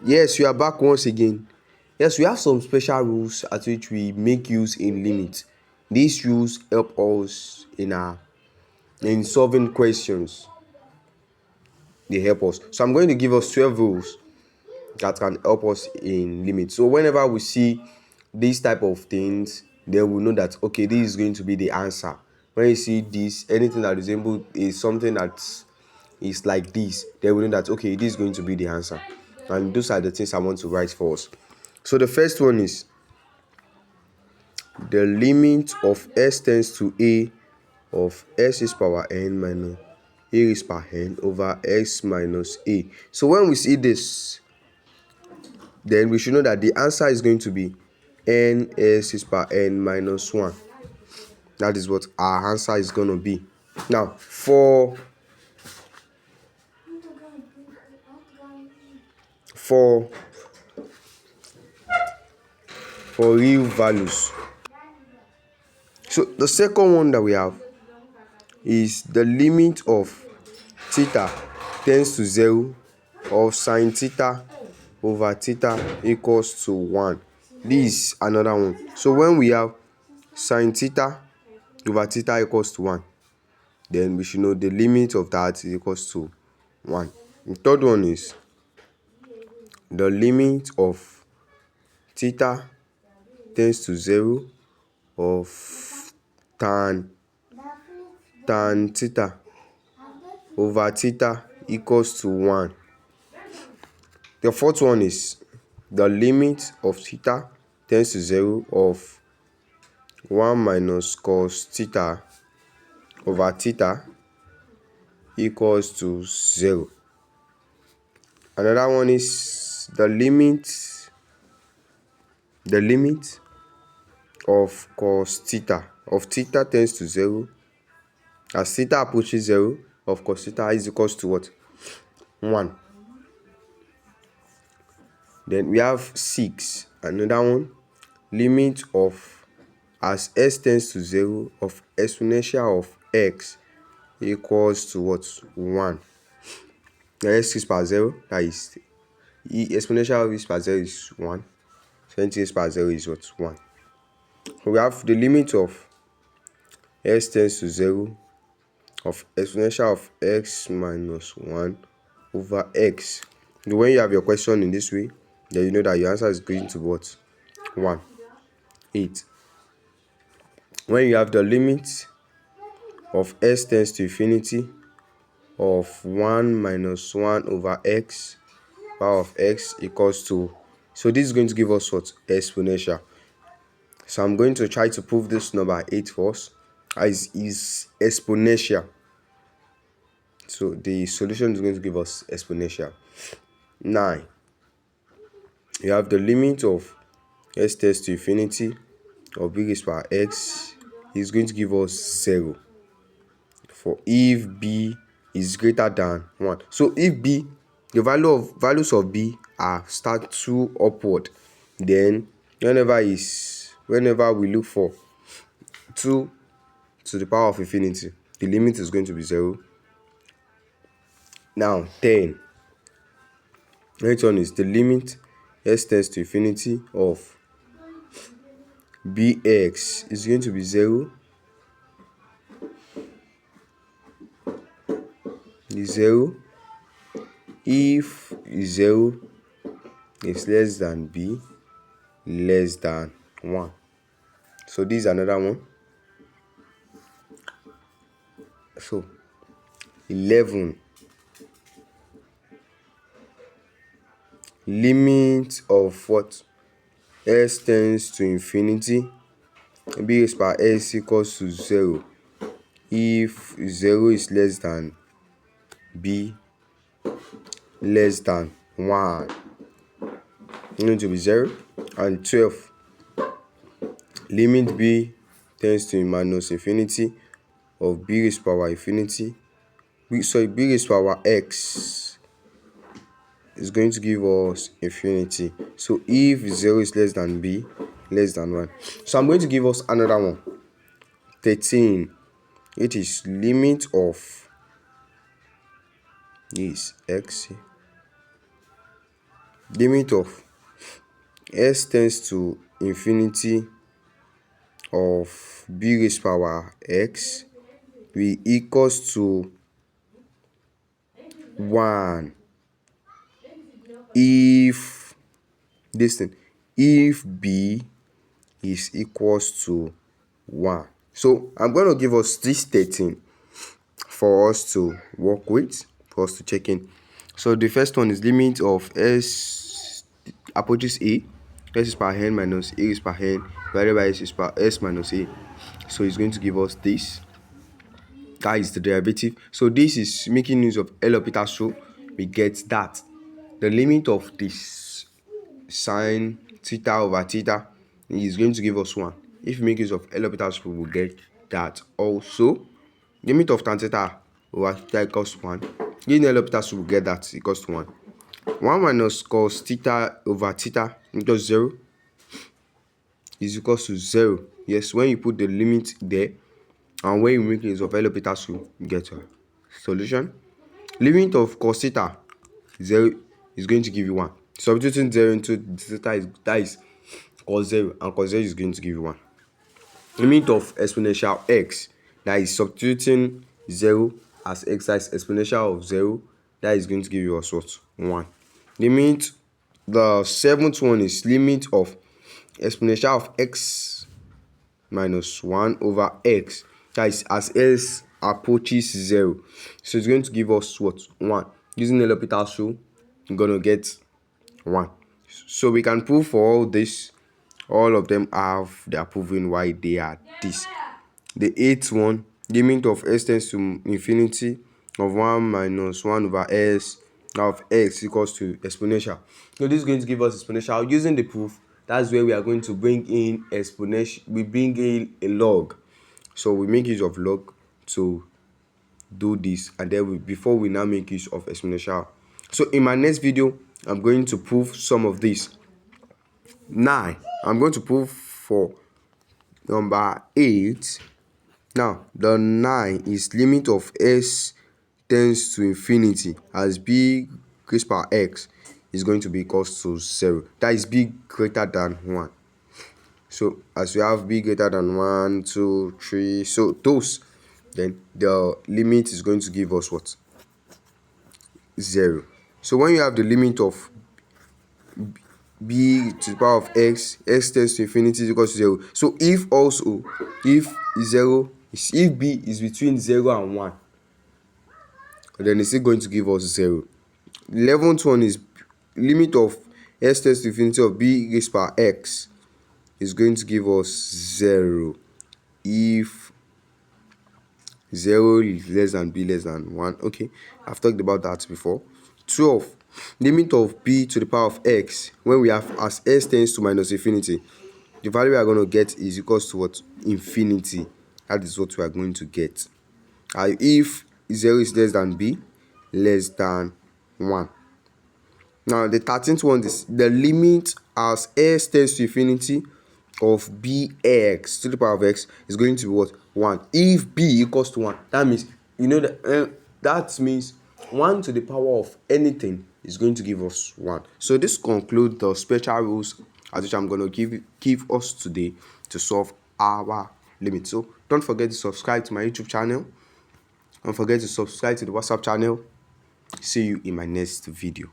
Yes, we are back once again. Yes, we have some special rules at which we make use in limit. These rules help us in solving questions. They help us. So I'm going to give us 12 rules that can help us in limit. So whenever we see these type of things, then we know that okay, this is going to be the answer. When you see this, anything that resembles is something that is like this, then we know that okay, this is going to be the answer. And those are the things I want to write for us. So the first one is the limit of s tends to a of s is power n minus a raised power n over x minus a. So when we see this, then we should know that the answer is going to be n s is power n minus 1. That is what our answer is going to be. Now, for real values. So the second one that we have is the limit of theta tends to 0 of sine theta over theta equals to 1. This is another one. So when we have sine theta over theta equals to 1, then we should know the limit of that is equals to 1. The third one is the limit of theta tends to 0 of tan theta over theta equals to 1. The fourth one is the limit of theta tends to 0 of 1 minus cos theta over theta equals to 0. Another one is the limit of cos theta of theta tends to 0 as theta approaches 0 of cos theta is equals to what? 1. Then we have 6. Another one, limit of as s tends to 0 of exponential of x equals to what? 1. The x is per 0, that is exponential of x per 0 is 1. 20x per 0 is what? 1. We have the limit of s tends to 0 of exponential of x minus 1 over x. When you have your question in this way, then you know that your answer is going to what? 1. 8. When you have the limit of s tends to infinity of 1 minus 1 over x power of x equals to, so this is going to give us what? Exponential. So I'm going to try to prove this number 8 for us as is exponential. So the solution is going to give us exponential. 9. You have the limit of s tends to infinity of b raised power x is going to give us 0 for if b is greater than 1. So if b, the values of b are start to upward, then whenever we look for 2 to the power of infinity, the limit is going to be 0. Now 10. Next one is the limit s tends to infinity of bx is going to be 0. Is 0 if 0 is less than b less than 1. So this is another one. So 11. Limit of what? S tends to infinity b raised power s equals to 0 if 0 is less than b less than 1. It's going to be 0. And 12. Limit b tends to minus infinity of b raised power infinity. B raised power x is going to give us infinity. So if 0 is less than b less than 1. So I'm going to give us another one. 13. It is limit of this x limit of s tends to infinity of b raised power x will equals to 1 if if b is equals to 1. So I'm going to give us this 13 for us to work with, for us to check in. So the first one is limit of s approaches a, s is per n minus a is per n divided by s is per s minus a. So it's going to give us this. That is the derivative. So this is making use of L'Hopital rule. We get that the limit of this sine theta over theta is going to give us 1. If we make use of L'Hopital rule, we'll get that also. Limit of tan theta over theta equals 1. Using L'Hopital rule, we'll get that equals to 1. 1 minus cos theta over theta equals 0 is equals to 0. Yes, when you put the limit there and when you make use of L'Hopital rule, you get a solution. Limit of cos theta 0 is going to give you 1. Substituting 0 into theta that is cos 0, and cos 0 is going to give you 1. Limit of exponential x, that is substituting 0 as x, that is exponential of 0, that is going to give you us what? 1. Limit, the seventh one is limit of exponential of x minus 1 over x, that is as s approaches 0. So it's going to give us what? 1. Using the L'Hopital rule, you're going to get 1. So we can prove for all this, all of them have their proving why they are this. The eighth one, limit of s tends to infinity of 1 minus 1 over s of x equals to exponential. So this is going to give us exponential. Using the proof, that's where we are going to bring in exponential. We bring in a log. So we make use of log to do this, and then before we now make use of exponential. So in my next video, I'm going to prove some of this. 9. I'm going to prove for number 8. Now the 9 is limit of s tends to infinity as b raised power x is going to be equals to 0. That is b greater than 1. So as we have b greater than 1, 2, 3, so those, then the limit is going to give us what? 0. So when you have the limit of b to the power of x, x tends to infinity is equals to 0. So if also, if 0 is, if b is between 0 and 1, then it's still going to give us 0. 11th one is limit of s tends to infinity of b raised power x is going to give us 0 if 0 is less than b less than 1. Okay, I've talked about that before. 12, limit of b to the power of x when we have as s tends to minus infinity, the value we are going to get is equals to what? Infinity. That is what we are going to get. If 0 is less than b less than 1. Now the 13th one is the limit as s tends to infinity of bx to the power of x is going to be what? 1 if b equals to 1. That means, you know, that means 1 to the power of anything is going to give us 1. So this concludes the special rules as which I'm going to give us today to solve our limit. So don't forget to subscribe to my YouTube channel. Don't forget to subscribe to the WhatsApp channel. See you in my next video.